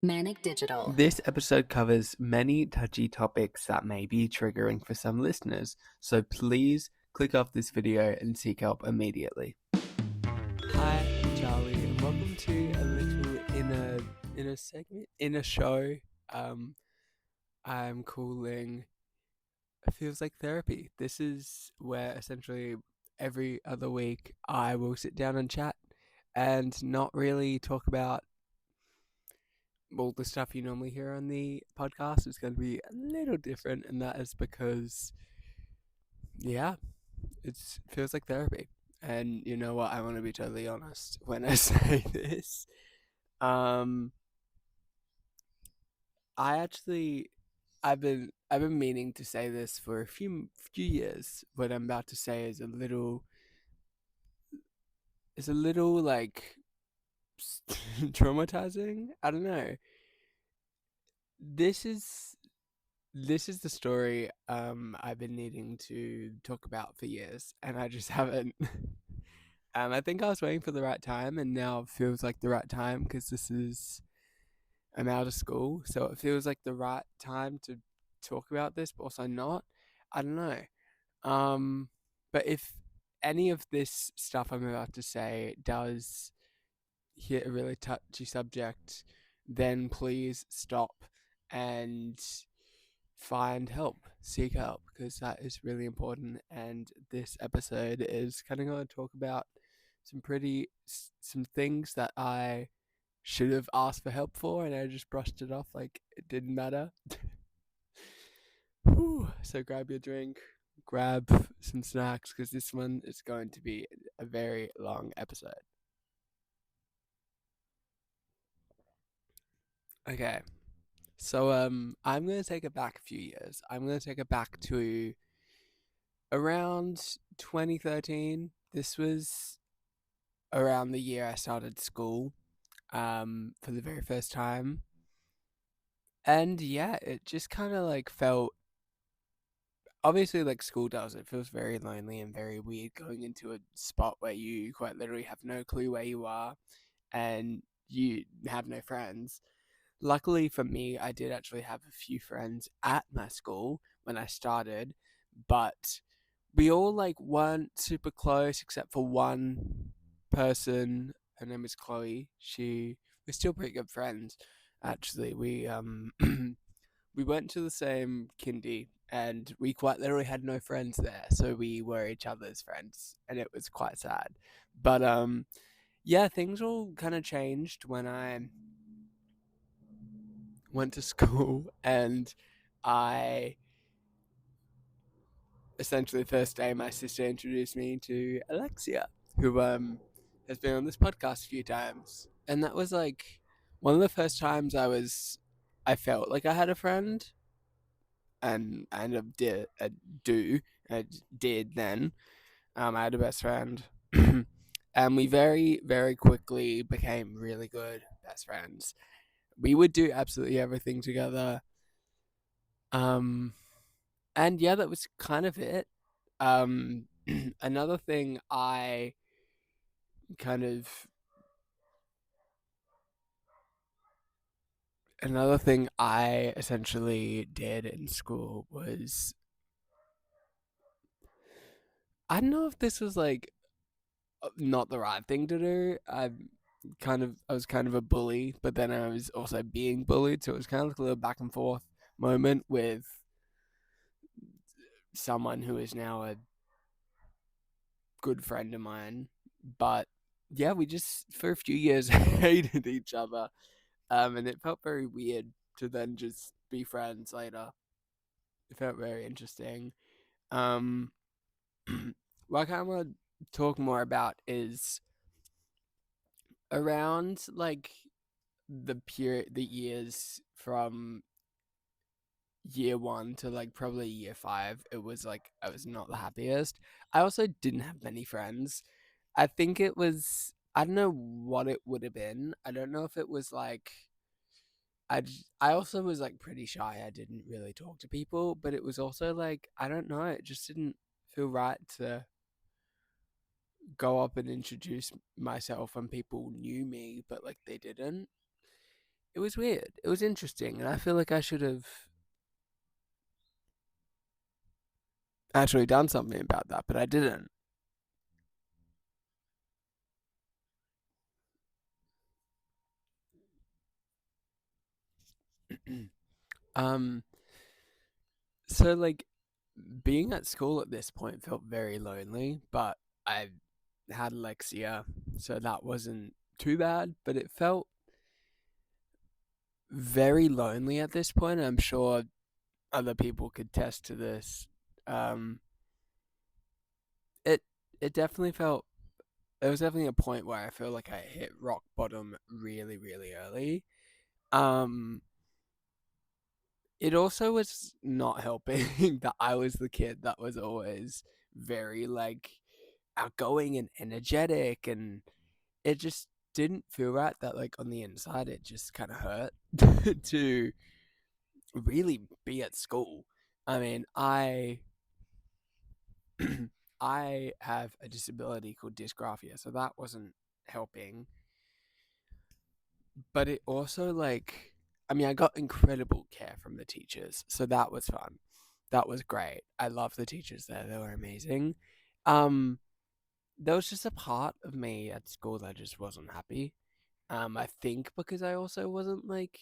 Manic Digital. This episode covers many touchy topics that may be triggering for some listeners, so please click off this video and seek help immediately. Hi, I'm Charlie, and welcome to a little inner segment, inner show. I'm calling Feels Like Therapy. This is where essentially every other week I will sit down and chat and not really talk about the stuff you normally hear on the podcast. Is going to be a little different, and that is because, yeah, it feels like therapy. And you know what? I want to be totally honest when I say this. Um, I actually, I've been meaning to say this for a few years. What I'm about to say is a little like traumatizing. I don't know. This is This is the story I've been needing to talk about for years, and I just haven't. I think I was waiting for the right time, and now it feels like the right time because I'm out of school, so it feels like the right time to talk about this, but also not. I don't know. Um, but if any of this stuff I'm about to say does hit a really touchy subject, then please stop and find help, seek help, because that is really important. And this episode is kind of going to talk about some things that I should have asked for help for, and I just brushed it off like it didn't matter. Whew. So grab your drink, grab some snacks, because this one is going to be a very long episode. Okay, so I'm gonna take it back a few years. I'm gonna take it back to around 2013. This was around the year I started school for the very first time. And yeah, it just kind of like felt obviously like school does. It feels very lonely and very weird going into a spot where you quite literally have no clue where you are and you have no friends. Luckily for me, I did actually have a few friends at my school when I started, but we all like weren't super close except for one person. Her name is Chloe. We're still pretty good friends. Actually, we we went to the same kindy and we quite literally had no friends there, so we were each other's friends, and it was quite sad. But yeah, things all kind of changed when I went to school and I essentially the first day my sister introduced me to Alexia, who has been on this podcast a few times. And that was like one of the first times I felt like I had a friend, and I ended up I did then. I had a best friend. And we very, very quickly became really good best friends. We would do absolutely everything together. Um and yeah, that was kind of it. Um, another thing I kind of another thing I essentially did in school was I don't know if this was like not the right thing to do. I was kind of a bully, but then I was also being bullied, so it was kind of like a little back and forth moment with someone who is now a good friend of mine. But yeah, we just for a few years hated each other. And it felt very weird to then just be friends later. It felt very interesting. Um, what I kind of want to talk more about is around like the years from year one to like probably year five. It was like I was not the happiest. I also didn't have many friends. I think it was, I don't know what it would have been. I don't know if it was like I also was like pretty shy. I didn't really talk to people, but it was also like I don't know. It just didn't feel right to go up and introduce myself when people knew me, but like they didn't. it was weird. It was interesting, and I feel like I should have actually done something about that, but I didn't. um, so like being at school at this point felt very lonely, but I had Alexia, so that wasn't too bad, but it felt very lonely at this point. I'm sure other people could test to this. Um, it it definitely felt there was definitely a point where I feel like I hit rock bottom really, really early. Um, it also was not helping that I was the kid that was always very like outgoing and energetic, and it just didn't feel right that like on the inside it just kind of hurt to really be at school. I mean, I have a disability called dysgraphia, so that wasn't helping. But it also like I mean, I got incredible care from the teachers, so that was fun. That was great. I love the teachers there; they were amazing. Um, there was just a part of me at school that just wasn't happy. I think because I wasn't like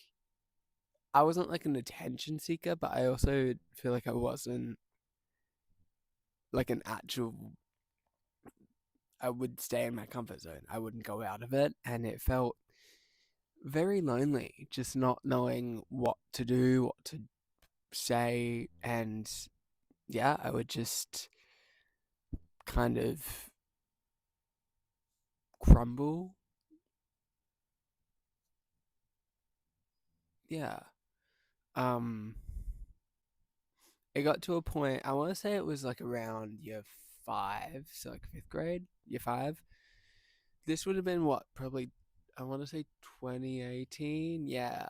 an attention seeker, but I also feel like I wasn't like an actual. I would stay in my comfort zone. I wouldn't go out of it, and it felt very lonely, just not knowing what to do, what to say, and yeah, I would just kind of crumble. Yeah. Um, it got to a point. I want to say it was like around year five, so like fifth grade, year five. This would have been what probably I want to say 2018. Yeah.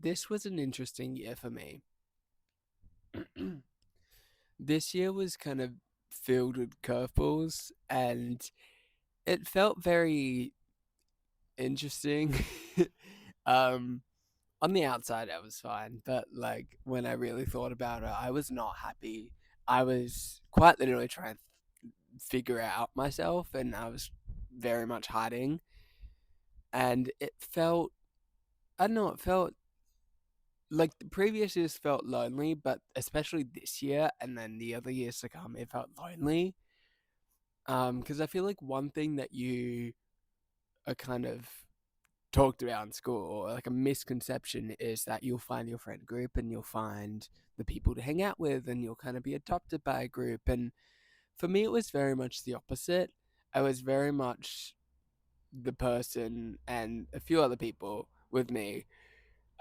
This was an interesting year for me. This year was kind of filled with curveballs, and it felt very interesting. um, on the outside, I was fine, but like when I really thought about it, I was not happy. I was quite literally trying to figure out myself, and I was very much hiding. And it felt, I don't know, it felt like the previous years felt lonely, but especially this year and then the other years to come, it felt lonely. Because I feel like one thing that you are kind of talked about in school, or like a misconception, is that you'll find your friend group and you'll find the people to hang out with, and you'll kind of be adopted by a group. And for me, it was very much the opposite. I was very much the person, and a few other people with me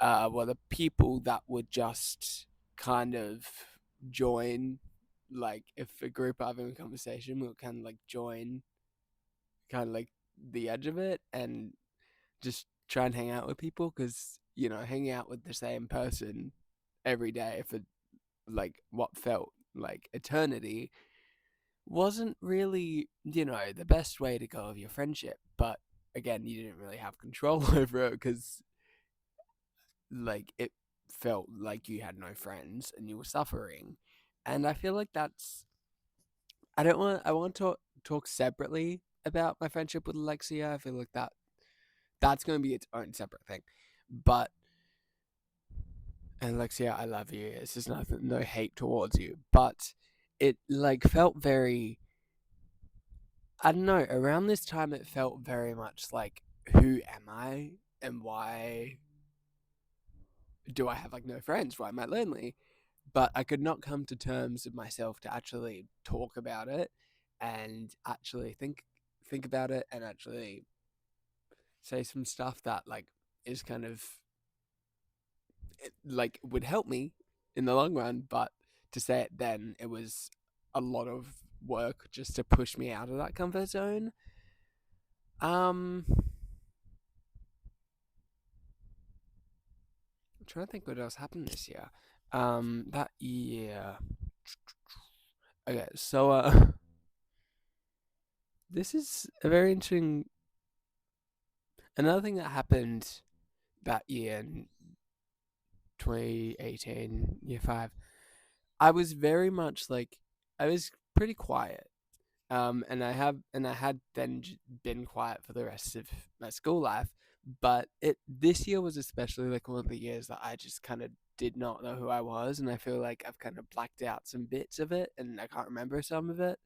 were the people that would just kind of join. Like, if a group are having a conversation, we'll kind of like join, kind of like the edge of it, and just try and hang out with people because hanging out with the same person every day for like what felt like eternity wasn't really the best way to go of your friendship. But again, you didn't really have control over it because like it felt like you had no friends and you were suffering. And I feel like I want to talk separately about my friendship with Alexia. I feel like that's going to be its own separate thing. But and Alexia, I love you. It's just nothing, no hate towards you. But it like felt very. I don't know. Around this time, it felt very much like, who am I, and why do I have like no friends? Why am I lonely? But I could not come to terms with myself to actually talk about it and actually think about it and actually say some stuff that like is kind of like would help me in the long run. But to say it then, it was a lot of work just to push me out of that comfort zone. I'm trying to think what else happened this year. That year. Okay, so this is a very interesting. Another thing that happened that year in 2018, year five, I was very much like, I was pretty quiet. And I had then been quiet for the rest of my school life. But this year was especially like one of the years that I just kind of did not know who I was, and I feel like I've kind of blacked out some bits of it, and I can't remember some of it.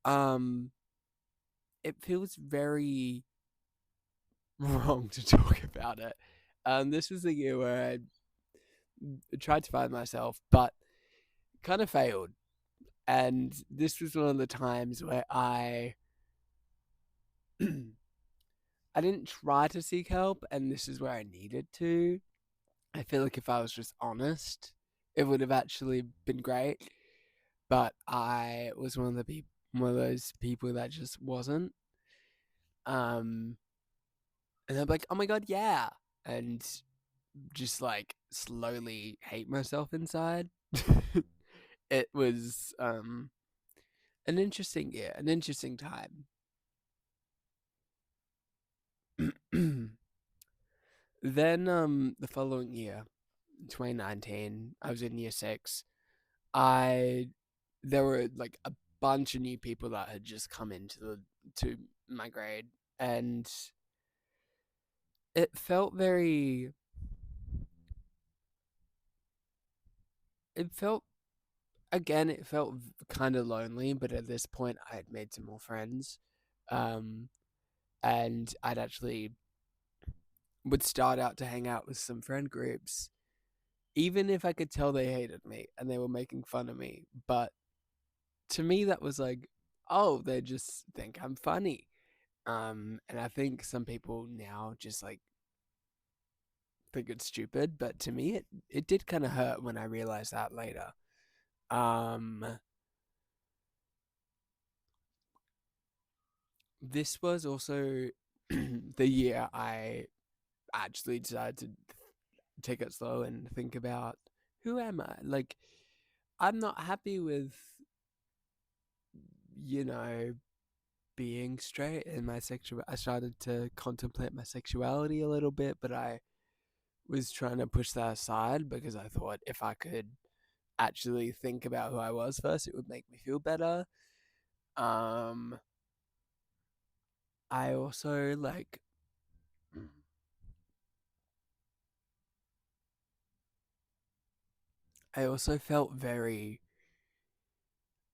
Um, it feels very wrong to talk about it. This was the year where I tried to find myself, but kind of failed. And this was one of the times where I didn't try to seek help, and this is where I needed to. I feel like if I was just honest, it would have actually been great. But I was one of those people that just wasn't. Um, and I'm like, oh my god, yeah, and just like slowly hate myself inside. It was an interesting year, an interesting time. Then the following year, 2019, I was in year six. I There were like a bunch of new people that had just come into the to my grade, and it felt very it felt again it felt kind of lonely, but at this point I had made some more friends. Um and I'd actually would start out to hang out with some friend groups, even if I could tell they hated me and they were making fun of me. But to me, that was like, oh, they just think I'm funny. And I think some people now just like think it's stupid, but to me, it did kind of hurt when I realized that later. Um, this was also the year I actually decided to take it slow and think about, who am I? Like, I'm not happy with, you know, being straight and my sexual. I started to contemplate my sexuality a little bit, but I was trying to push that aside because I thought if I could actually think about who I was first, it would make me feel better. Um, I also like. I also felt very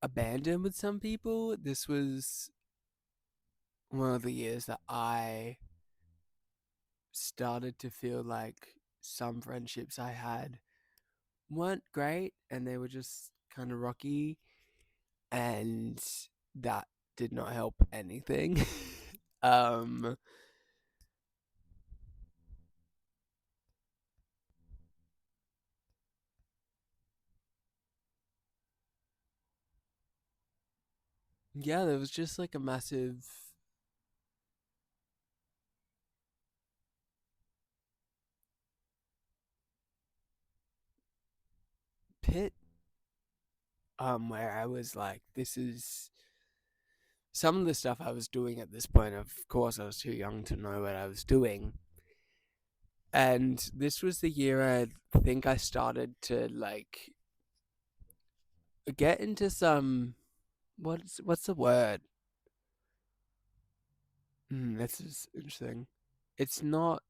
abandoned with some people. This was one of the years that I started to feel like some friendships I had weren't great and they were just kind of rocky, and that did not help anything. um yeah, there was just like a massive pit, where I was like, this is some of the stuff I was doing at this point. Of course, I was too young to know what I was doing. And this was the year I think I started to like get into some, what's the word? This is interesting. It's not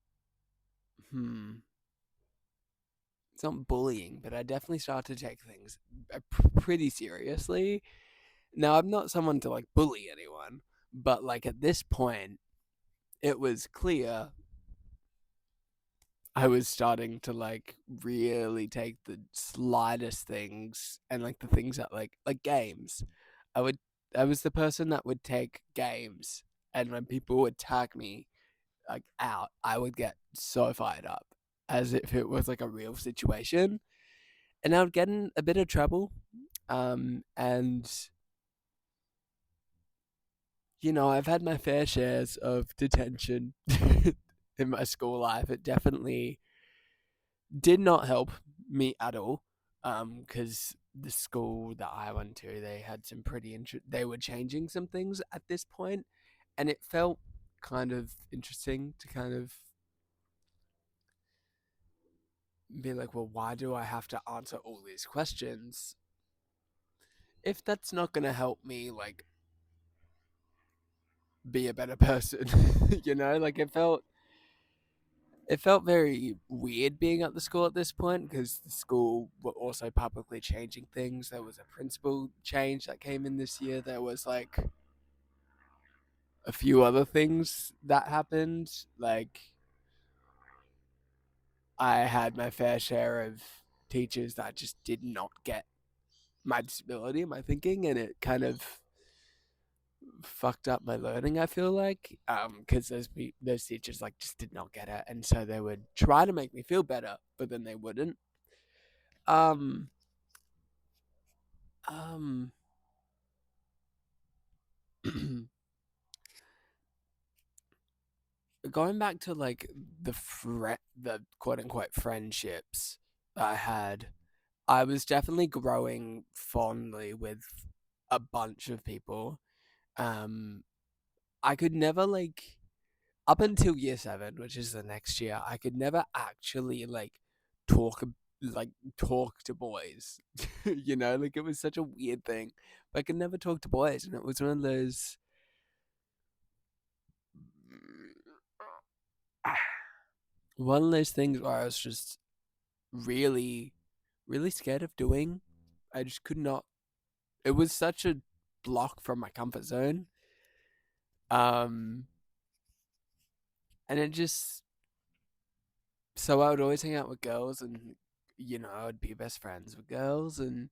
hmm it's not bullying, but I definitely started to take things pretty seriously. Now, I'm not someone to like bully anyone, but like at this point, it was clear I was starting to like really take the slightest things and like the things that like games. I would I was the person that would take games, and when people would tag me like out, I would get so fired up as if it was like a real situation. And I would get in a bit of trouble. And I've had my fair shares of detention in my school life. It definitely did not help me at all. Because the school that I went to, they had some they were changing some things at this point, and it felt kind of interesting to kind of be like, well, why do I have to answer all these questions if that's not going to help me like be a better person? Like it felt very weird being at the school at this point because the school were also publicly changing things. There was a principal change that came in this year. There was like a few other things that happened. Like I had my fair share of teachers that just did not get my disability, my thinking, and it kind of fucked up my learning. I feel like, because those teachers like just did not get it, and so they would try to make me feel better, but then they wouldn't. Um, um, going back to like the quote unquote friendships I had, I was definitely growing fondly with a bunch of people. Um, I could never like up until year seven, which is the next year, I could never actually talk like talk to boys. Like it was such a weird thing. But I could never talk to boys, and it was one of those things where I was just really, really scared of doing. I just could not. It was such a block from my comfort zone. Um, and it just so I would always hang out with girls, and I'd be best friends with girls, and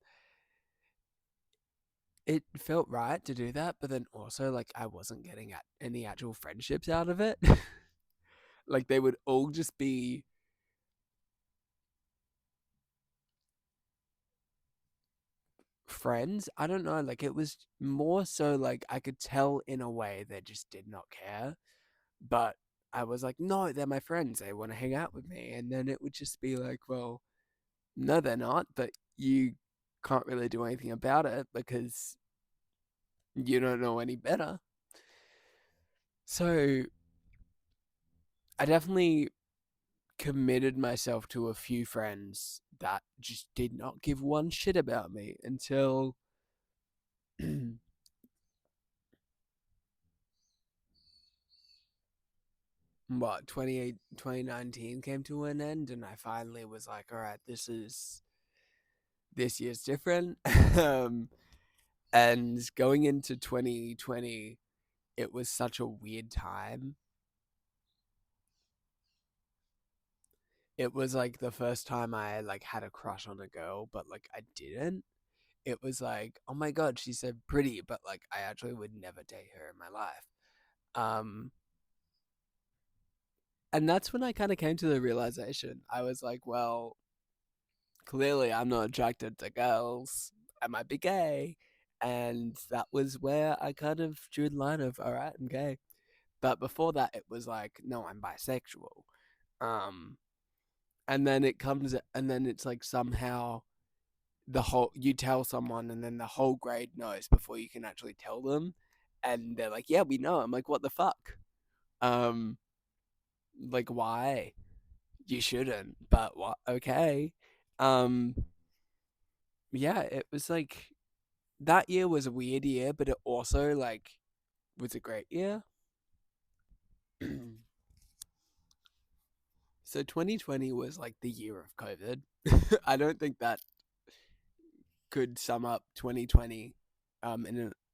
it felt right to do that. But then also, like, I wasn't getting at any actual friendships out of it. Like, they would all just be friends. I don't know. Like, it was more so like I could tell in a way they just did not care. But I was like, no, they're my friends. They want to hang out with me. And then it would just be like, well, no, they're not. But you can't really do anything about it because you don't know any better. So I definitely committed myself to a few friends that just did not give one shit about me until what 2019 came to an end, and I finally was like, all right, this year's different. um and going into 2020, it was such a weird time. It was like the first time I like had a crush on a girl, but like I didn't. It was like, oh my god, she's so pretty, but like I actually would never date her in my life. Um, and that's when I kind of came to the realization. I was like, well, clearly I'm not attracted to girls. I might be gay. And that was where I kind of drew the line of, all right, I'm gay. But before that, it was like, no, I'm bisexual. Um, and then and then it's like somehow you tell someone, and then the whole grade knows before you can actually tell them. And they're like, yeah, we know. I'm like, what the fuck? Um, like, why? You shouldn't, but what? Okay. Um, yeah, it was like that year was a weird year, but it also like was a great year. So 2020 was like the year of COVID. I don't think that could sum up 2020.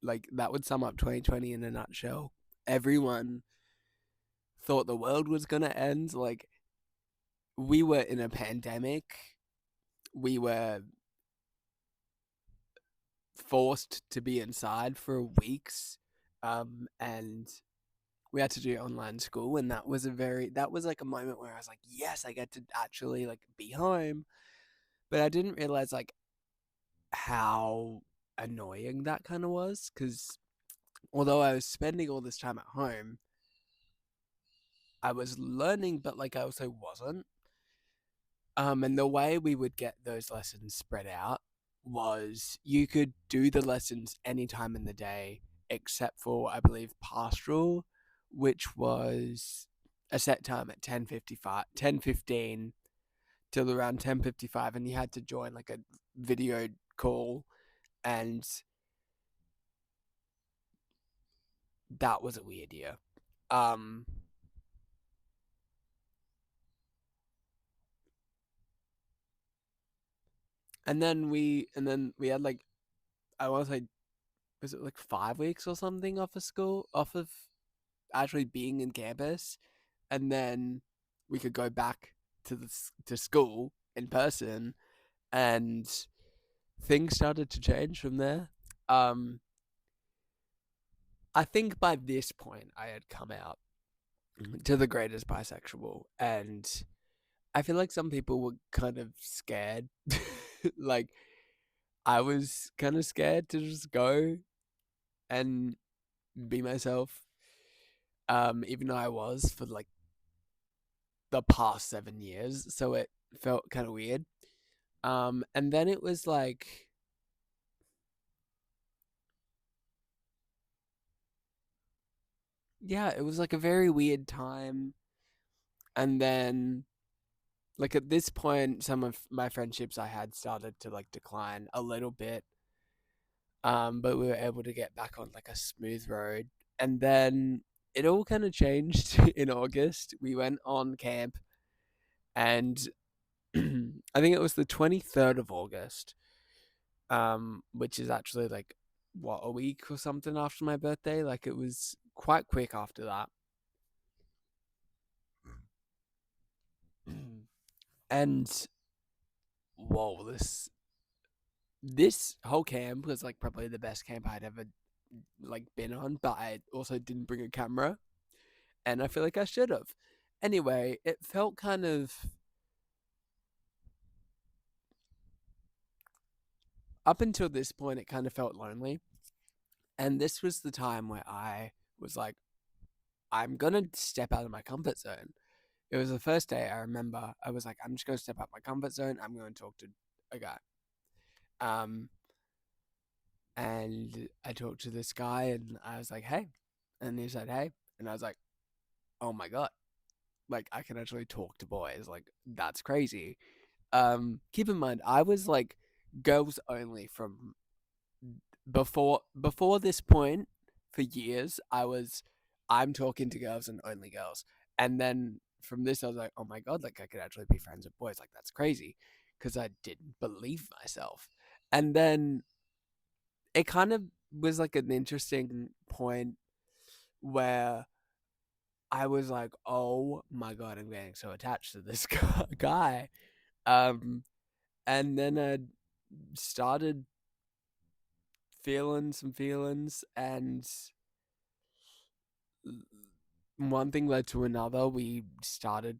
Like that would sum up 2020 in a nutshell. Everyone thought the world was gonna end. Like we were in a pandemic. We were forced to be inside for weeks, and we had to do online school, and that was like a moment where I was like, yes, I get to actually like be home. But I didn't realize like how annoying that kind of was, because although I was spending all this time at home, I was learning, but like I also wasn't. And the way we would get those lessons spread out was you could do the lessons anytime in the day, except for, I believe, pastoral, which was a set time at 10:55, 10:15 till around 10:55, and you had to join like a video call, and that was a weird year. Um, and then we had like, I want to say, was it like 5 weeks or something off of school, off of actually being in campus, and then we could go back to school in person, and things started to change from there. Um, I think by this point I had come out to the greatest bisexual, and I feel like some people were kind of scared. Like, I was kind of scared to just go and be myself. Even though I was for like the past 7 years, so it felt kind of weird. And then it was like, yeah, it was like a very weird time. And then, like, at this point, some of my friendships I had started to like decline a little bit. But we were able to get back on like a smooth road. And then it all kind of changed in August. We went on camp, and I think it was the 23rd of August, which is actually like, what, a week or something after my birthday. Like, it was quite quick after that. And whoa, this whole camp was like probably the best camp I'd ever like been on, but I also didn't bring a camera, and I feel like I should have. Anyway, it felt kind of, up until this point, it kind of felt lonely. And this was the time where I was like, I'm gonna step out of my comfort zone. It was the first day I remember. I was like, I'm just gonna step out my comfort zone. I'm gonna talk to a guy. Um, and I talked to this guy, and I was like, hey, and he said, hey, and I was like, oh my god, like I can actually talk to boys. Like, that's crazy. Keep in mind, I was like girls only from before this point. For years I'm talking to girls and only girls, and then from this I was like, oh my god, like I could actually be friends with boys. Like, that's crazy, because I didn't believe myself. And then it kind of was like an interesting point where I was like, oh my god, I'm getting so attached to this guy. um and then I started feeling some feelings, and one thing led to another. We started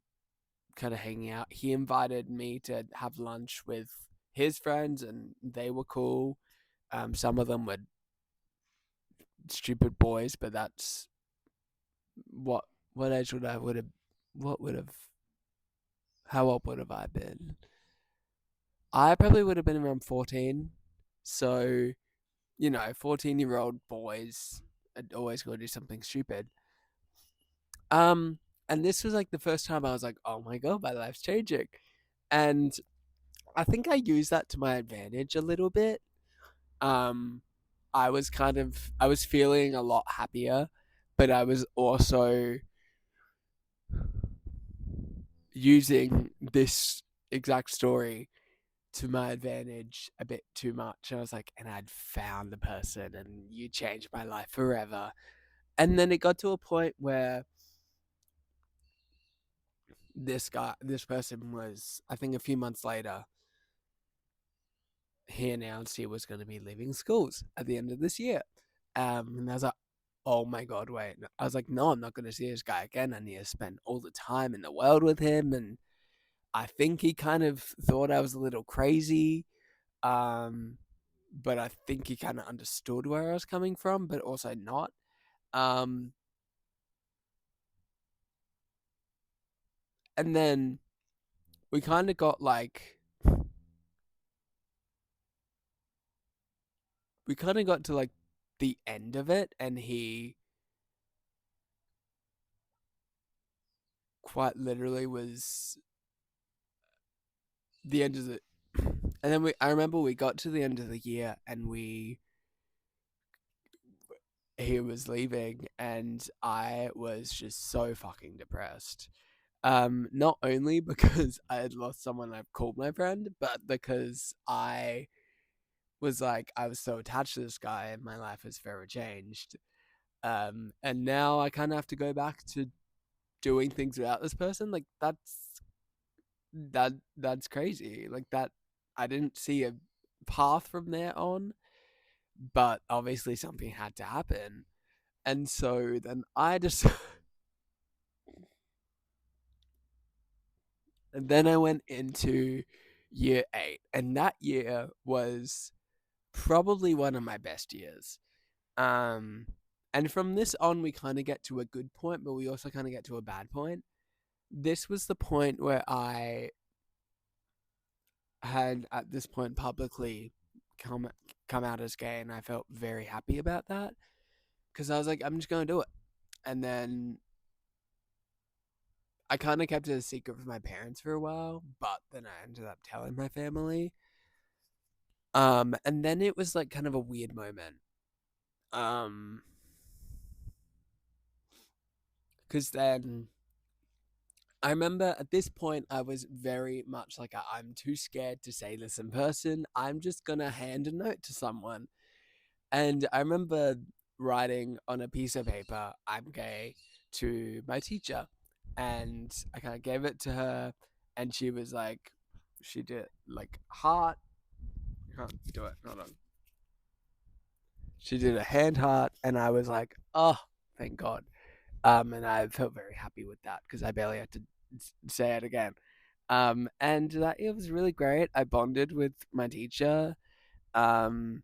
kind of hanging out. He invited me to have lunch with his friends, and they were cool. Some of them were stupid boys, but that's what what age would have, what would have, how old would have I been? I probably would have been around 14. So, 14-year-old boys are always going to do something stupid. Um, and this was like the first time I was like, oh my god, my life's changing. And I think I used that to my advantage a little bit. Um, I was feeling a lot happier, but I was also using this exact story to my advantage a bit too much. I was like, and I'd found the person, and you changed my life forever. And then it got to a point where this person was, I think a few months later, he announced he was going to be leaving schools at the end of this year. And I was like, oh my god, wait. I was like, no, I'm not going to see this guy again. I need to spend all the time in the world with him. And I think he kind of thought I was a little crazy. Um, but I think he kind of understood where I was coming from, but also not. Um, and then we kind of got like, we kind of got to like the end of it, and he quite literally was the end of the and then I remember we got to the end of the year and he was leaving and I was just so fucking depressed. Not only because I had lost someone I've called my friend, but because I was so attached to this guy and my life has forever changed. And now I kind of have to go back to doing things without this person. Like that's crazy. Like that I didn't see a path from there on, but obviously something had to happen. And so then I just and then I went into year 8 and that year was probably one of my best years. Um and from this on we kind of get to a good point, but we also kind of get to a bad point. This was the point where I had at this point publicly come come out as gay, and I felt very happy about that because I was like, I'm just gonna do it. And then I kind of kept it a secret from my parents for a while, but then I ended up telling my family. And then it was like kind of a weird moment. Um, because then I remember at this point I was very much like I'm too scared to say this in person. I'm just gonna hand a note to someone. And I remember writing on a piece of paper, I'm gay, to my teacher. And I kind of gave it to her, and she was like, she did like heart. I can't do it. Hold on. She did a hand heart, and I was like, oh, thank God. And I felt very happy with that because I barely had to say it again. And that it was really great. I bonded with my teacher. Um,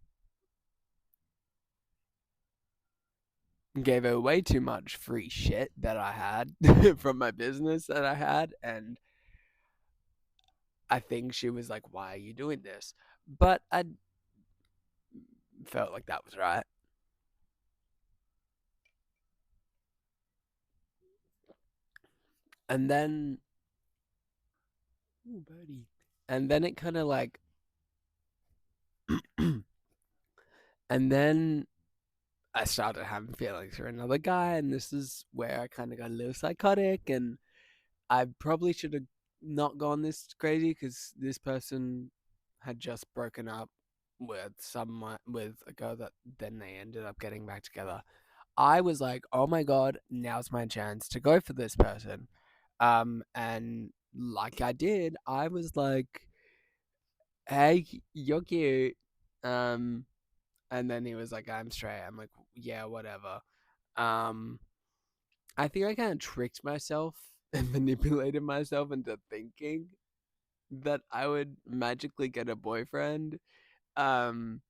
gave her way too much free shit that I had from my business that I had, and I think she was like, "Why are you doing this?" But I felt like that was right. And then, ooh, birdie. And then it kind of like, and then I started having feelings for another guy, and this is where I kind of got a little psychotic, and I probably should have not gone this crazy because this person had just broken up with someone with a girl that then they ended up getting back together. I was like, "Oh my god, now's my chance to go for this person." And like I did, I was like, "Hey, you're cute." Um, and then he was like, "I'm straight." I'm like, "Yeah, whatever." Um, I think I kind of tricked myself and manipulated myself into thinking that I would magically get a boyfriend. Um,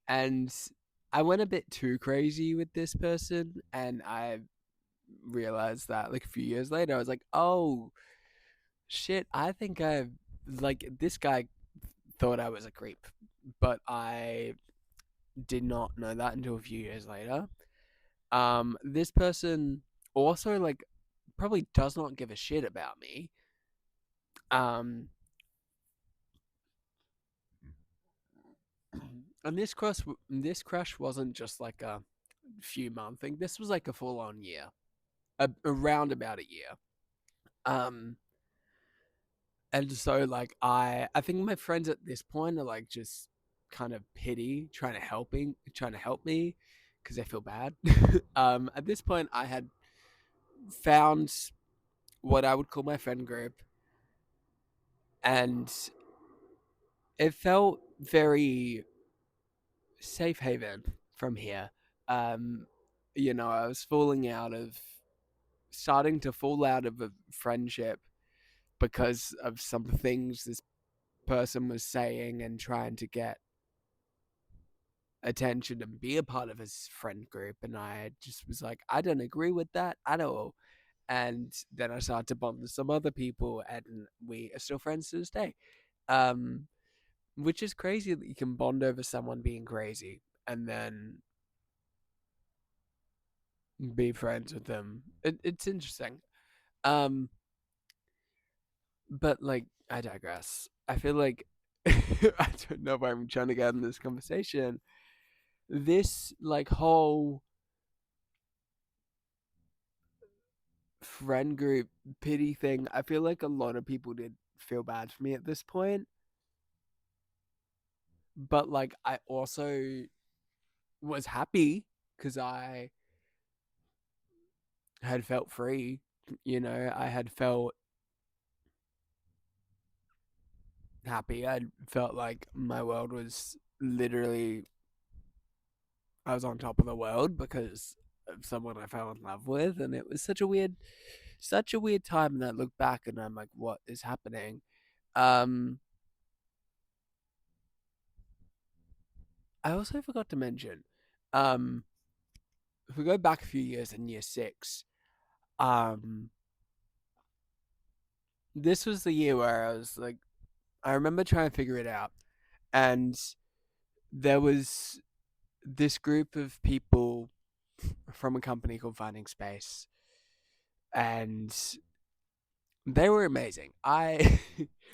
and I went a bit too crazy with this person, and I realized that like a few years later, I was like, oh shit, I think I've like this guy thought I was a creep, but I did not know that until a few years later. This person also like probably does not give a shit about me. Um, and this crush wasn't just like a few month thing. This was like a full on year, around about a year. Um, and so like I think my friends at this point are like just kind of pity, trying to help me because they feel bad. At this point, I had found what I would call my friend group, and it felt very safe haven from here. Um, I was starting to fall out of a friendship because of some things this person was saying and trying to get attention and be a part of his friend group. And I just was like, I don't agree with that at all. And then I started to bond with some other people, and we are still friends to this day. Um, which is crazy that you can bond over someone being crazy and then be friends with them. It's interesting. Um, But like, I digress. I feel like I don't know why I'm trying to get in this conversation. This like whole friend group pity thing, I feel like a lot of people did feel bad for me at this point. But like, I also was happy because I had felt free. You know, I had felt happy. I felt like my world was literally, I was on top of the world because of someone I fell in love with, and it was such a weird time. And I look back and I'm like, what is happening? Um, I also forgot to mention, um, if we go back a few years in year six, um, this was the year where I was like, I remember trying to figure it out, and there was this group of people from a company called Finding Space, and they were amazing. I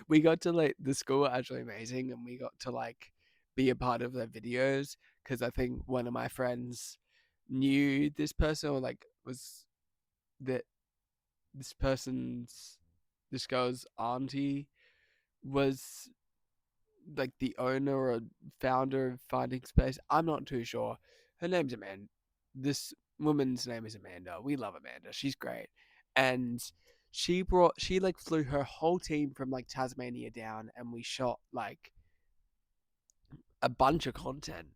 we got to like the school were actually amazing, and we got to like be a part of their videos because I think one of my friends knew this person or like was that this person's this girl's auntie was like the owner or founder of Finding Space. I'm not too sure. Her name's Amanda. This woman's name is Amanda. We love Amanda. She's great. And she like flew her whole team from like Tasmania down, and we shot like a bunch of content.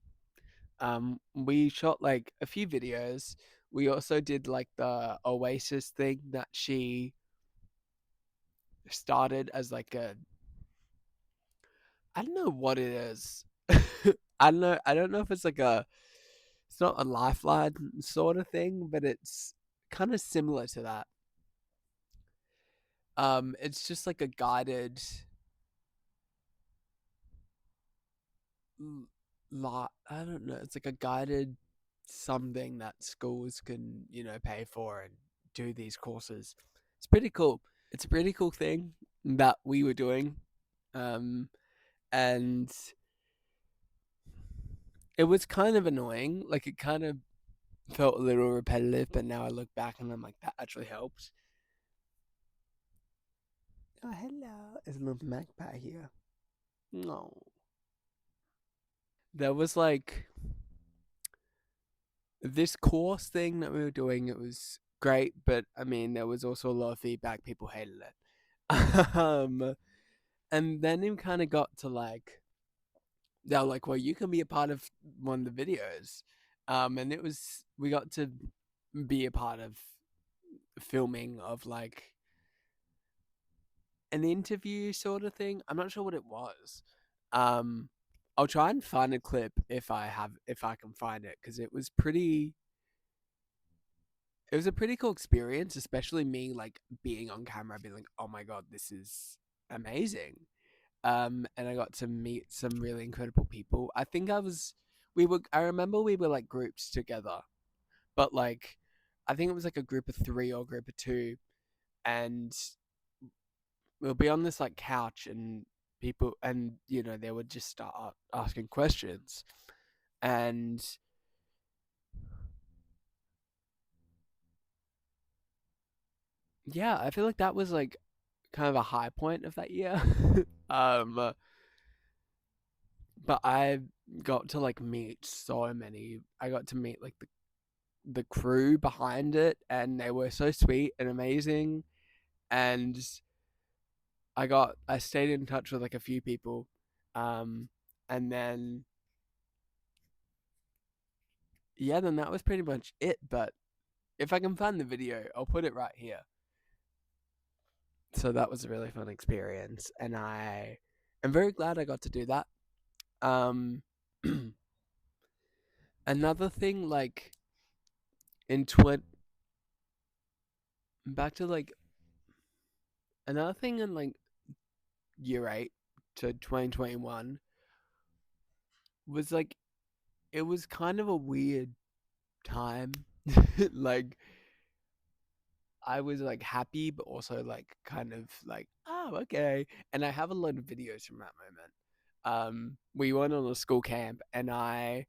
We shot like a few videos. We also did like the Oasis thing that she started as like a, I don't know what it is. I don't know. I don't know if it's like a, it's not a lifeline sort of thing, but it's kind of similar to that. It's just like a guided, I don't know. It's like a guided something that schools can, you know, pay for and do these courses. It's pretty cool. It's a pretty cool thing that we were doing. Um, and it was kind of annoying. Like it kind of felt a little repetitive, but now I look back and I'm like, that actually helped. Oh, hello. There's a little magpie here. No. There was like this course thing that we were doing. It was great, but I mean, there was also a lot of feedback. People hated it. And then it kind of got to like, they were like, well, you can be a part of one of the videos. And it was, we got to be a part of filming of like an interview sort of thing. I'm not sure what it was. Um, I'll try and find a clip if I can find it because it was pretty. It was a pretty cool experience, especially me like being on camera, being like, "Oh my god, this is amazing!" And I got to meet some really incredible people. I think I was, we were. I remember we were like groups together, but like, I think it was like a group of three or a group of two, and we'll be on this like couch and people and you know they would just start asking questions and yeah, I feel like that was like kind of a high point of that year. um but I got to like meet so many, I got to meet like the crew behind it, and they were so sweet and amazing. And I stayed in touch with like a few people, um and then yeah, then that was pretty much it. But if I can find the video, I'll put it right here. So that was a really fun experience, and I am very glad I got to do that. Um, another thing, like in back to like another thing in like year eight to 2021 was like it was kind of a weird time. Like I was like happy, but also like kind of like oh, okay. And I have a lot of videos from that moment. We went on a school camp, and I,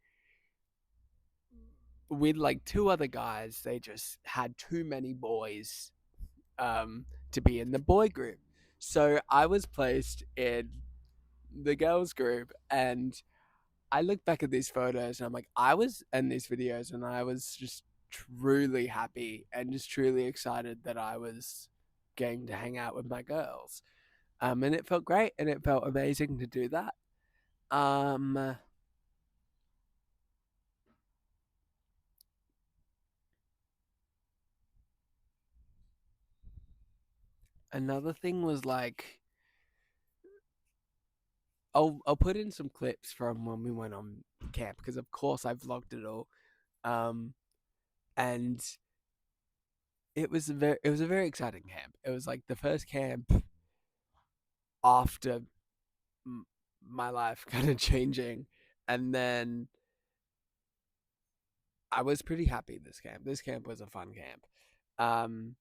with like two other guys, they just had too many boys to be in the boy group. So I was placed in the girls group, and I look back at these photos and I'm like, I was in these videos and I was just truly happy and just truly excited that I was getting to hang out with my girls. And it felt great and it felt amazing to do that. Um, Another thing was like, I'll put in some clips from when we went on camp because of course I vlogged it all. Um, and it was a very exciting camp. It was like the first camp after my life kind of changing, and then I was pretty happy this camp. This camp was a fun camp. Um,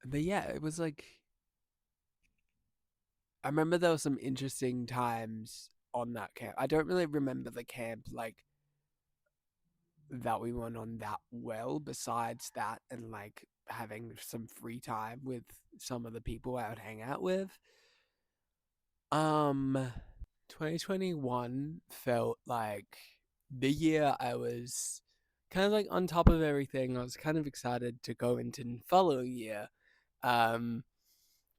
but yeah, it was like I remember there were some interesting times on that camp. I don't really remember the camp like that we went on that well besides that and like having some free time with some of the people I would hang out with. Um 2021 felt like the year I was kind of like on top of everything. I was kind of excited to go into the following year. Um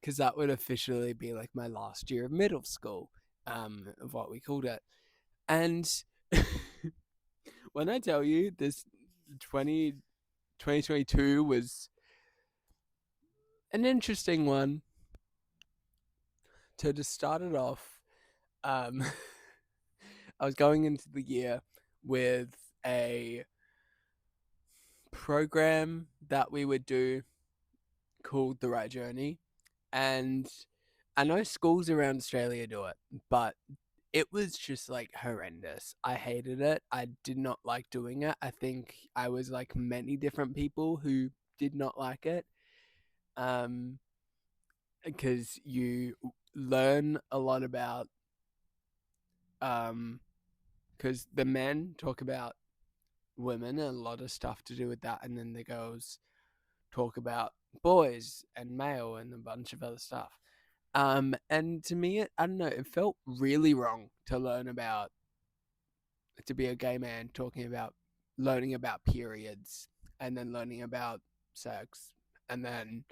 because that would officially be like my last year of middle school, of what we called it. And when I tell you this 20 2022 was an interesting one to just start it off. Um, I was going into the year with a program that we would do called The Right Journey. And I know schools around Australia do it, but it was just like horrendous. I hated it. I did not like doing it. I think I was like many different people who did not like it. Um, because you learn a lot about um because the men talk about women and a lot of stuff to do with that, and then the girls talk about boys and male and a bunch of other stuff. And to me, I don't know, it felt really wrong to learn about to be a gay man talking about learning about periods and then learning about sex and then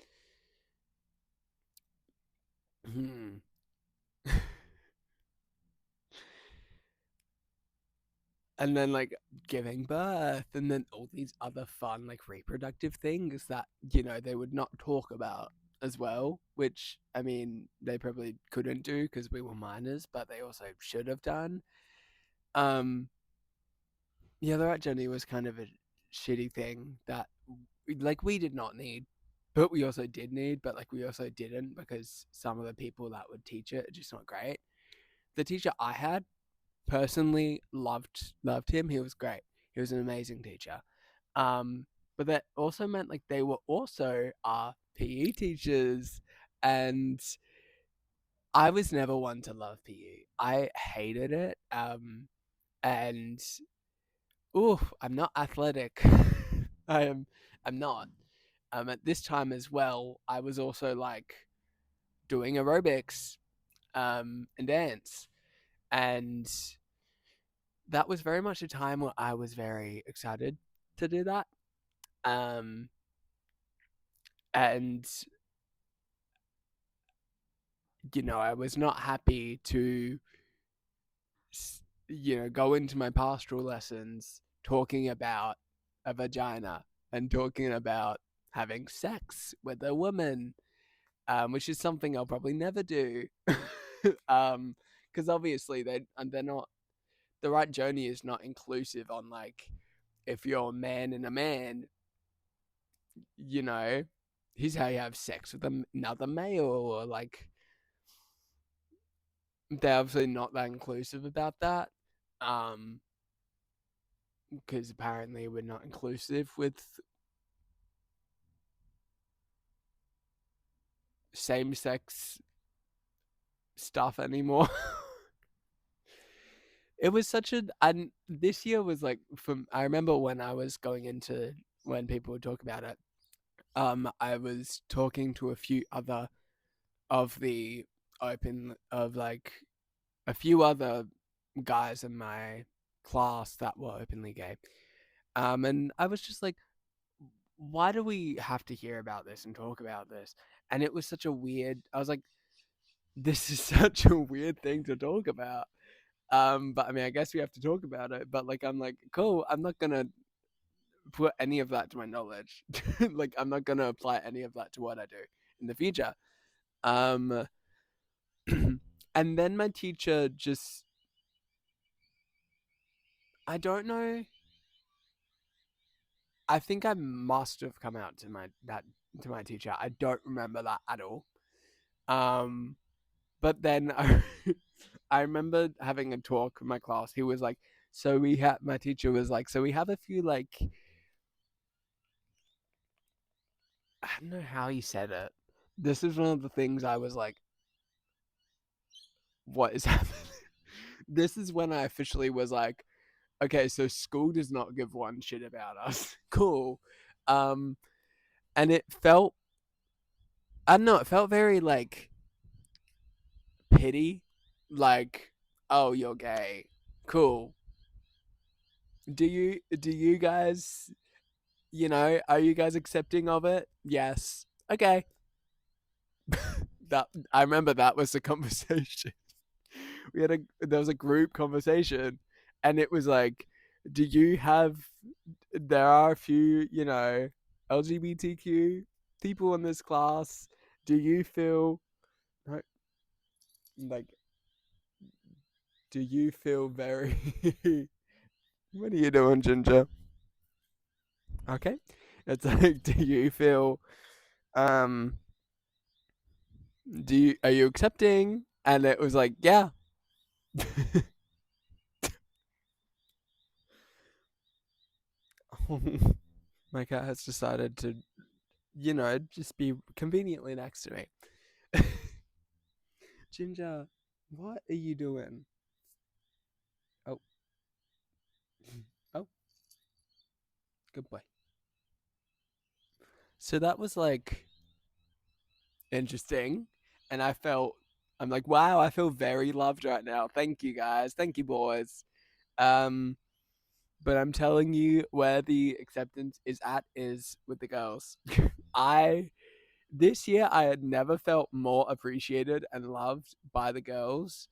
hmm, and then like giving birth and then all these other fun like reproductive things that they would not talk about as well, which I mean they probably couldn't do because we were minors, but they also should have done. um yeah, the right journey was kind of a shitty thing that like we did not need, but we also did need, but like we also didn't because some of the people that would teach it are just not great. The teacher I had personally loved him. He was great. He was an amazing teacher. Um, but that also meant like they were also our PE teachers, and I was never one to love PE. I hated it. And I'm not athletic. I am. I'm not. At this time as well, I was also like doing aerobics, and dance, and that was very much a time where I was very excited to do that. Um, and I was not happy to, go into my pastoral lessons talking about a vagina and talking about having sex with a woman, which is something I'll probably never do. Because obviously they're not, the right journey is not inclusive on like if you're a man and a man, you know, here's how you have sex with another male, or like they're obviously not that inclusive about that. Um, because apparently we're not inclusive with same sex stuff anymore. It was such a and this year was like from I remember when I was going into when people would talk about it. I was talking to a few other of the open of like a few other guys in my class that were openly gay. And I was just like, why do we have to hear about this and talk about this? And it was such a weird. I was like, this is such a weird thing to talk about. But I mean, I guess we have to talk about it. But like, I'm like, cool. I'm not gonna put any of that to my knowledge. Like, I'm not gonna apply any of that to what I do in the future. Um, and then my teacher just, I don't know. I think I must have come out to my teacher. I don't remember that at all. Um, but then I remember having a talk with my class. He was like, so we have my teacher was like, so we have a few like I don't know how he said it. This is one of the things I was like, what is happening? This is when I officially was like, okay, so school does not give one shit about us. Cool. Um, and it felt, I don't know, it felt very like pity. Like, oh, you're gay. Cool. Do you guys, are you guys accepting of it? Yes. Okay. That I remember that was the conversation. There was a group conversation, and it was like, do you have there are a few LGBTQ people in this class. Do you feel like do you feel very what are you doing, Ginger? Okay. It's like, do you feel um are you accepting? And it was like, yeah. My cat has decided to, just be conveniently next to me. Ginger, what are you doing? Oh, oh, good boy. So that was like interesting. And I'm like, wow, I feel very loved right now. Thank you guys. Thank you, boys. Um, but I'm telling you where the acceptance is at is with the girls. I This year I had never felt more appreciated and loved by the girls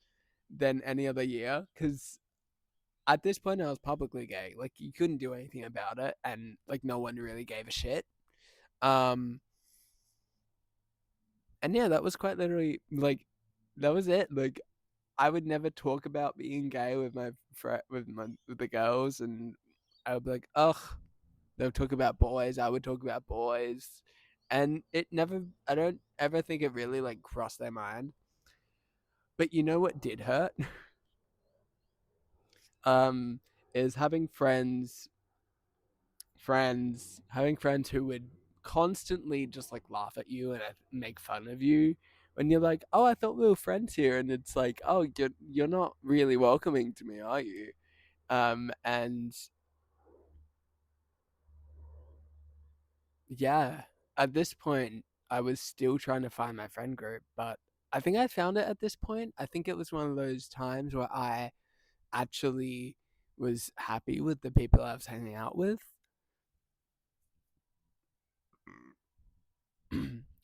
than any other year because at this point I was publicly gay. Like you couldn't do anything about it, and like no one really gave a shit. Um, and yeah, that was quite literally like that was it. Like I would never talk about being gay with with the girls, and I would be like, ugh. They would talk about boys. I would talk about boys, and it never. I don't ever think it really like crossed their mind. But you know what did hurt? um, is having friends who would constantly just like laugh at you and make fun of you when you're like, oh, I thought we were friends here, and it's like, oh, you're not really welcoming to me, are you? And yeah, at this point, I was still trying to find my friend group, but I think I found it at this point. I think it was one of those times where I actually was happy with the people I was hanging out with.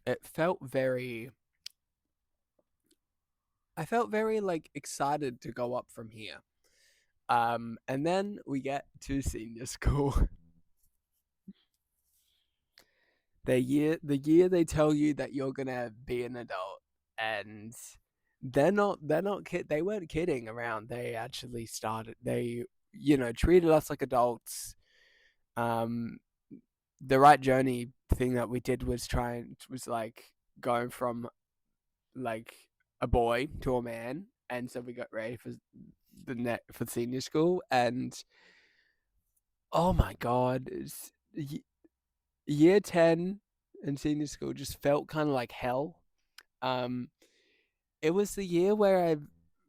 It felt very I felt very like excited to go up from here. And then we get to senior school. The year they tell you that you're gonna be an adult, and they weren't kidding around. They actually started they treated us like adults. Um, the right journey thing that we did was like going from like a boy to a man, and so we got ready for for senior school, and oh my god, year 10 in senior school just felt kind of like hell. Um, it was the year where I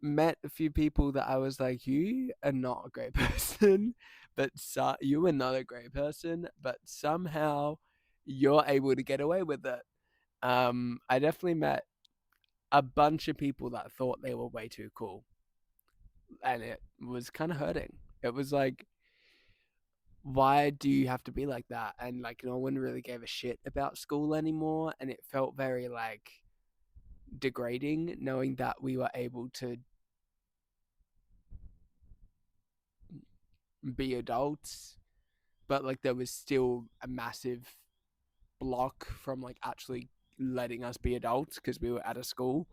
met a few people that I was like, you are not a great person, but you are not a great person, but somehow you're able to get away with it. I definitely met a bunch of people that thought they were way too cool, and it was kind of hurting. It was like, why do you have to be like that? And like, no one really gave a shit about school anymore, and it felt very like degrading knowing that we were able to be adults, but like there was still a massive block from like actually letting us be adults because we were at a school.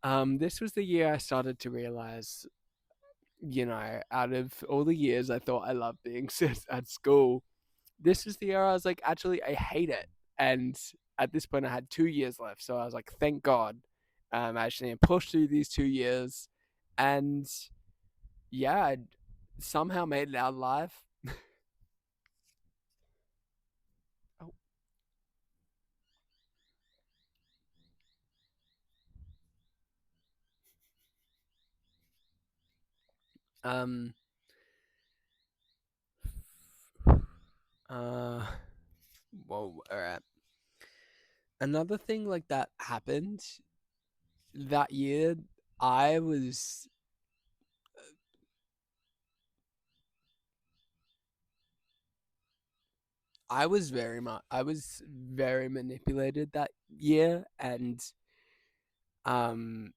This was the year I started to realize, out of all the years I thought I loved being at school, this was the year I was like, actually, I hate it. And at this point, I had 2 years left, so I was like, thank God, I actually pushed through these 2 years, and yeah, I somehow made it out alive. Oh, um, uh, whoa, all right. Another thing like that happened that year. I was I was very manipulated that year, and um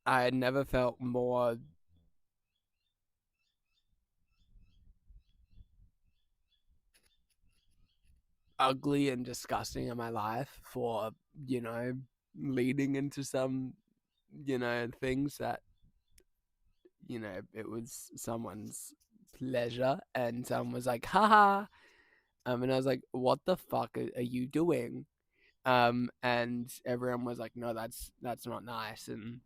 I had never felt more ugly and disgusting in my life for, you know, leading into some, things that, it was someone's pleasure, and someone was like, haha. And I was like, what the fuck are you doing? And everyone was like, no, that's not nice. And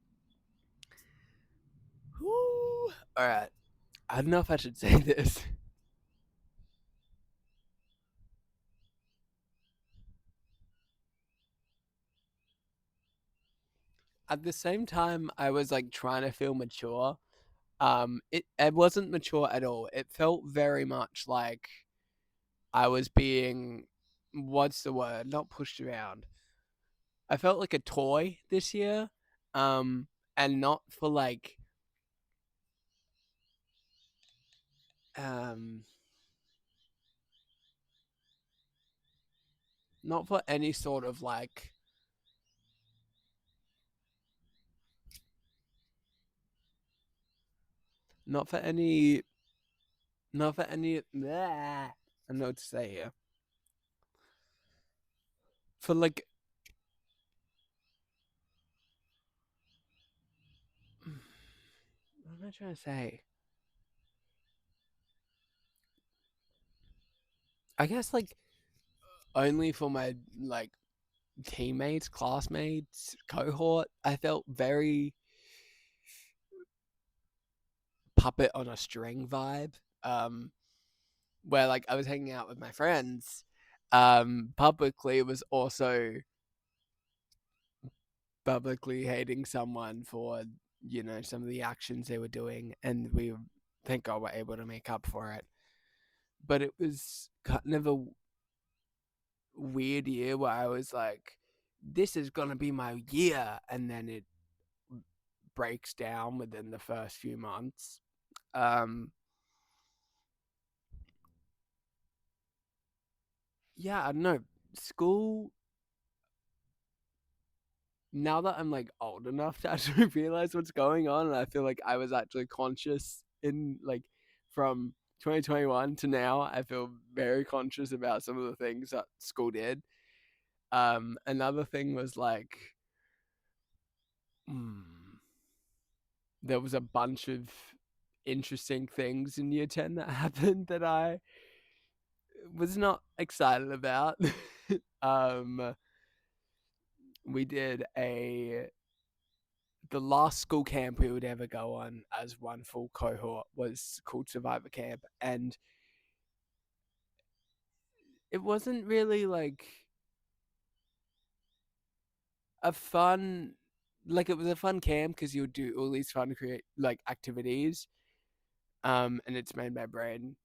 whew, all right, I don't know if I should say this. At the same time, I was like trying to feel mature. It wasn't mature at all. It felt very much like I was being, what's the word? Not pushed around. I felt like a toy this year, um, and um, not for any sort of like, not for any, not for any. Bleh, I don't know what to say here. For like, what am I trying to say? I guess like only for my like teammates, classmates, cohort. I felt very puppet on a string vibe. Um, where like I was hanging out with my friends, publicly was also publicly hating someone for, some of the actions they were doing, and we thank God were able to make up for it. But it was kind of a weird year where I was like, this is gonna be my year, and then it breaks down within the first few months. Um, yeah, I don't know. School, now that I'm like old enough to actually realize what's going on, and I feel like I was actually conscious in like from 2021 to now, I feel very conscious about some of the things that school did. Another thing was like, hmm, there was a bunch of interesting things in year 10 that happened that I was not excited about. um, we did a the last school camp we would ever go on as one full cohort was called Survivor Camp, and it wasn't really like a fun, like it was a fun camp because you'll do all these fun create like activities. And it's made my brain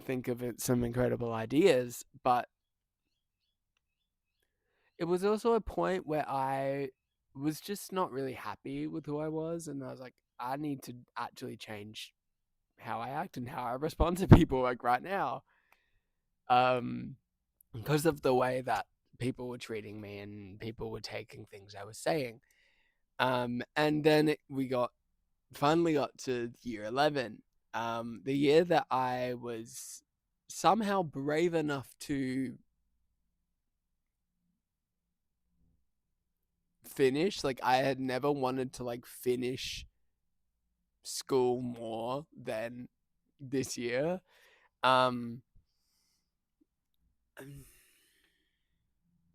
think of it, some incredible ideas. But it was also a point where I was just not really happy with who I was, and I was like, I need to actually change how I act and how I respond to people like right now. Um, because of the way that people were treating me and people were taking things I was saying. And then we got finally got to year 11, the year that I was somehow brave enough to finish. Like, I had never wanted to like finish school more than this year. Um,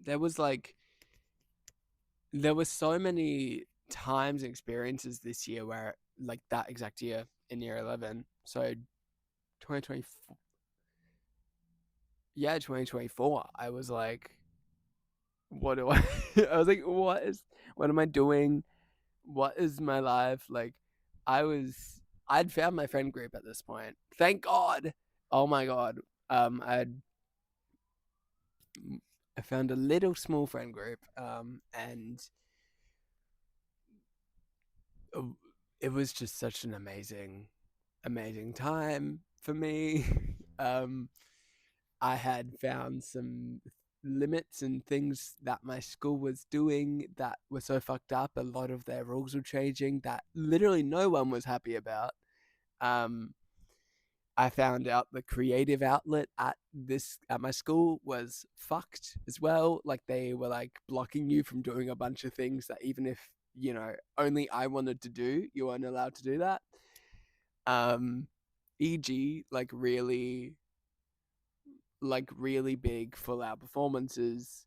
there was like there was so many times and experiences this year where like that exact year in year 11. So 2024, yeah, 2024, I was like, what do I I was like, what am I doing? What is my life? Like, I was I'd found my friend group at this point. Thank God. Oh my God. Um I'd I found a little small friend group, and uh, it was just such an amazing time for me. um I had found some limits and things that my school was doing that were so fucked up. A lot of their rules were changing that literally no one was happy about. Um, I found out the creative outlet at my school was fucked as well. Like, they were like blocking you from doing a bunch of things that, even if only I wanted to do, you weren't allowed to do that. Um, e.g., like really big full out performances,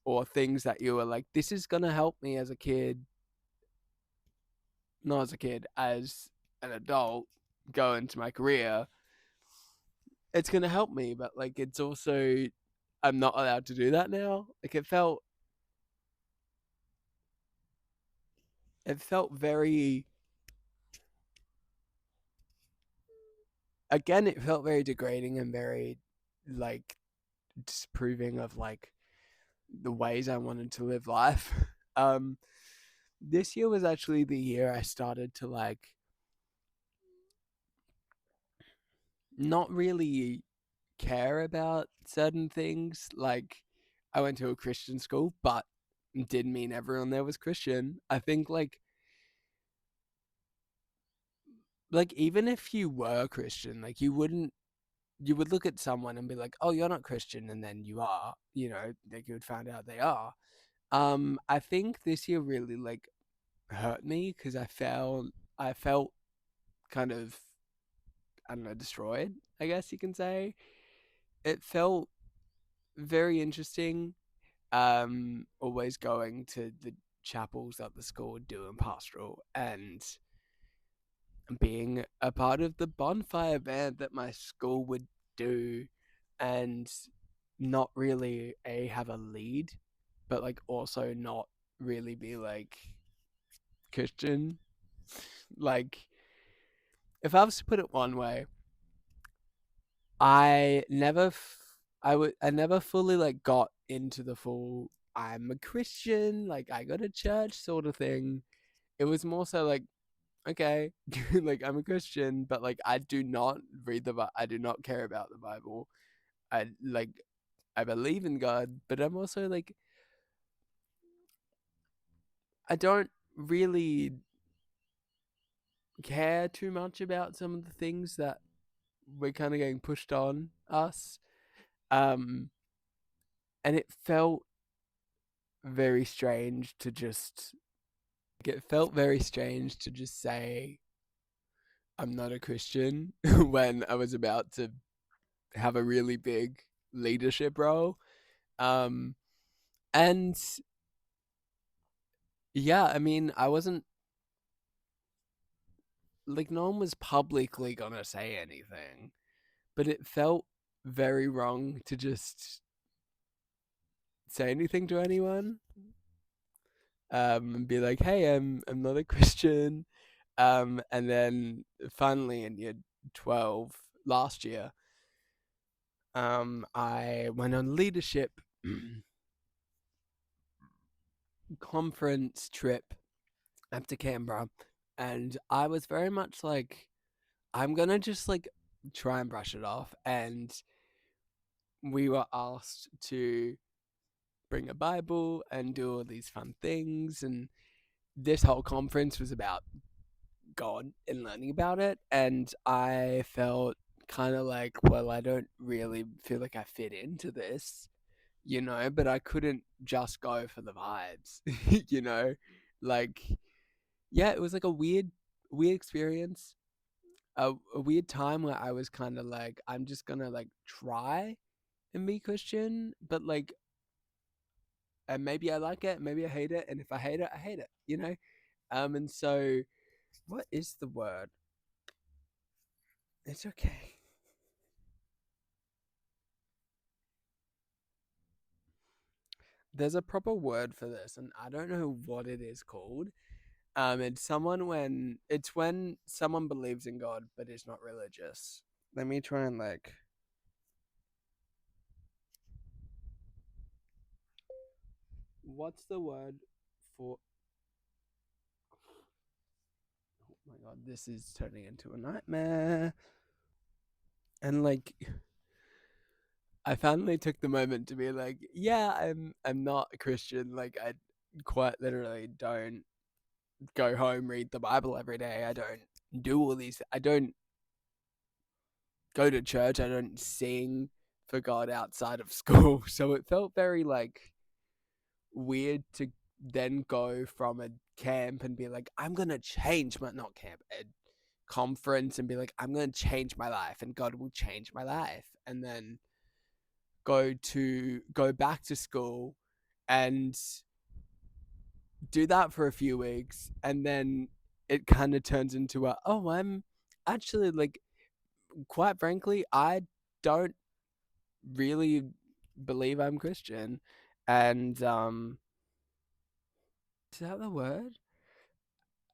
or things that you were like, this is gonna help me as a kid, not as a kid, as an adult, go into my career. It's gonna help me, but like it's also, I'm not allowed to do that now. Like, it felt very, again, it felt very degrading and very like disproving of like the ways I wanted to live life. um this year was actually the year I started to like not really care about certain things. Like, I went to a Christian school, but didn't mean everyone there was Christian. I think like even if you were Christian, like you would look at someone and be like, "Oh, you're not Christian," and then you are. Like, you would find out they are. I think this year really like hurt me because I felt kind of, I don't know, destroyed, I guess you can say. It felt very interesting, always going to the chapels that the school would do in pastoral, and being a part of the bonfire band that my school would do, and not really have a lead, but like also not really be like Christian. Like, if I was to put it one way, I never fully like got into the full I'm a Christian, like I go to church sort of thing. It was more so like, okay, like I'm a Christian, but like I do not read the Bible. I do not care about the Bible. I I believe in God, but I'm also like, I don't really care too much about some of the things that we're kind of getting pushed on us. Um, and it felt very strange to just it felt very strange to just say I'm not a Christian when I was about to have a really big leadership role. Um, and yeah, I mean, I wasn't like, no one was publicly gonna say anything, but it felt very wrong to just say anything to anyone. and be like, "Hey, I'm not a Christian." And then finally in year 12 last year, I went on leadership conference trip up to Canberra, and I was very much like, I'm gonna just like try and brush it off. And we were asked to bring a Bible and do all these fun things, and this whole conference was about God and learning about it. And I felt kind of like, well, I don't really feel like I fit into this, but I couldn't just go for the vibes, you know? Like, yeah, it was like a weird experience, a weird time where I was kind of like, I'm just gonna like try and be Christian, but like, and maybe I like it, maybe I hate it, and if I hate it, I hate it. And so, what is the word? It's okay. There's a proper word for this, and I don't know what it is called. It's when someone believes in God but is not religious. Let me try and like. What's the word for? Oh my god, this is turning into a nightmare. And like, I finally took the moment to be like, yeah, I'm not a Christian. Like, I quite literally don't go home, read the Bible every day. I don't do all these. I don't go to church. I don't sing for God outside of school. So it felt very like weird to then go from a camp and be like, I'm gonna change my not camp, a conference, and be like, I'm gonna change my life and God will change my life. And then go back to school and do that for a few weeks, and then it kind of turns into I'm actually like, quite frankly, I don't really believe I'm Christian. And is that the word?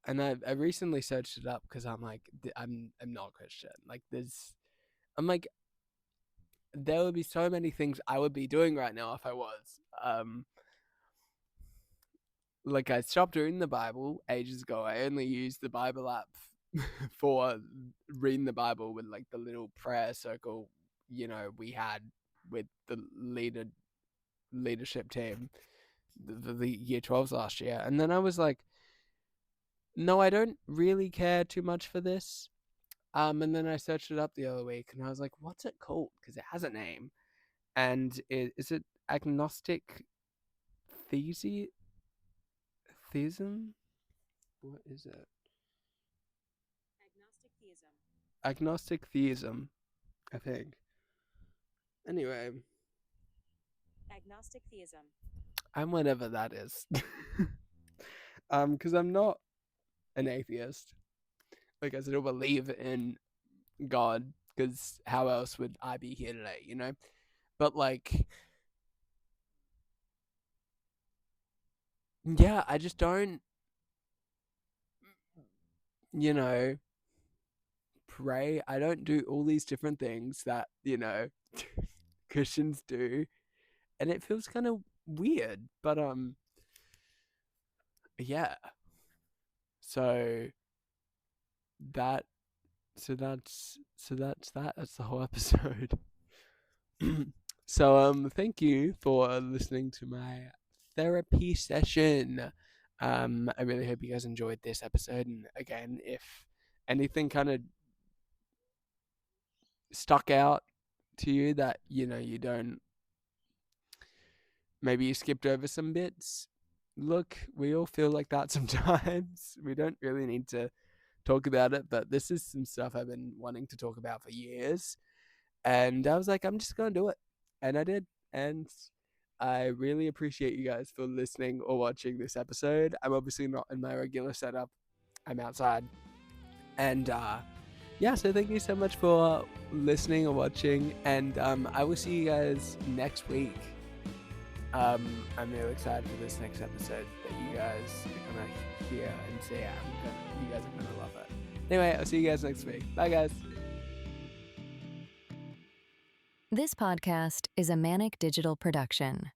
And I recently searched it up because I'm like, I'm not Christian. Like, I'm like, there would be so many things I would be doing right now if I was. Like, I stopped reading the Bible ages ago. I only used the Bible app for reading the Bible with like the little prayer circle, we had with the leadership team, the year 12s last year. And then I was like, no, I don't really care too much for this. And then I searched it up the other week, and I was like, what's it called? Because it has a name, and is it agnostic theism? Theism? What is it? Agnostic theism. Agnostic theism, I think. Anyway, Agnostic theism. I'm whatever that is. Because I'm not an atheist. Like, I still believe in God, because how else would I be here today? But like, yeah, I just don't, you know, pray. I don't do all these different things that, Christians do. And it feels kind of weird. But yeah. So that that's that. That's the whole episode. So thank you for listening to my therapy session. I really hope you guys enjoyed this episode. And again, if anything kind of stuck out to you that you don't, maybe you skipped over some bits, look, we all feel like that sometimes. We don't really need to talk about it, but this is some stuff I've been wanting to talk about for years. And I was like, I'm just going to do it. And I did. And I really appreciate you guys for listening or watching this episode. I'm obviously not in my regular setup, I'm outside. And yeah, so thank you so much for listening or watching. And I will see you guys next week. I'm really excited for this next episode that you guys are gonna hear and see. You guys are gonna love it. Anyway, I'll see you guys next week. Bye, guys. This podcast is a Manic Digital production.